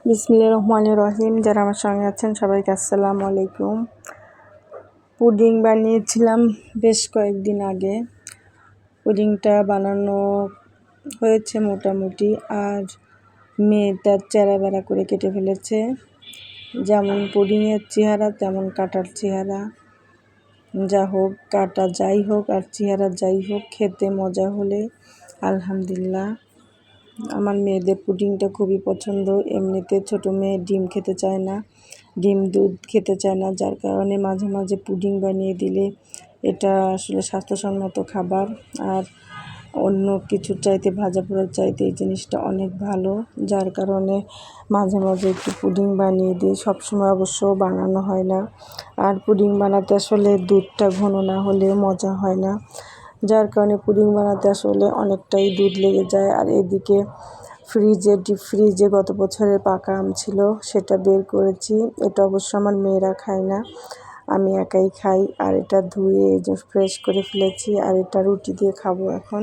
বিসমিল্লাহির রহমানির রহিম। যারা আমার সঙ্গে আছেন সবাইকে আসসালামু আলাইকুম। পুডিং বানিয়েছিলাম বেশ কয়েকদিন আগে। পুডিংটা বানানো হয়েছে মোটামুটি, আর মেয়েটা চেরা বেড়া করে কেটে ফেলেছে। যেমন পুডিংয়ের চেহারা তেমন কাটার চেহারা। যা হোক, কাটা যাই হোক আর চেহারা যাই হোক, খেতে মজা হলে আলহামদুলিল্লাহ। আমার মেয়েদের পুডিংটা খুবই পছন্দ। এমনিতে ছোটো মেয়ে ডিম খেতে চায় না, ডিম দুধ খেতে চায় না, যার কারণে মাঝে মাঝে পুডিং বানিয়ে দিলে এটা আসলে স্বাস্থ্যসম্মত খাবার। আর অন্য কিছুর চাইতে, ভাজা পোড়ার চাইতে এই জিনিসটা অনেক ভালো, যার কারণে মাঝে মাঝে একটু পুডিং বানিয়ে দিই। সবসময় অবশ্য বানানো হয় না। আর পুডিং বানাতে আসলে দুধটা ঘন না হলে মজা হয় না, যার কারণে পুডিং বানাতে আসলে অনেকটাই দুধ লেগে যায়। আর এদিকে ডিপ ফ্রিজে গত বছরের পাকা আম ছিল, সেটা বের করেছি। এটা অবশ্য আমার মেয়েরা খায় না, আমি একাই খাই। আর এটা ধুয়ে ফ্রেশ করে ফেলেছি, আর এটা রুটি দিয়ে খাবো এখন।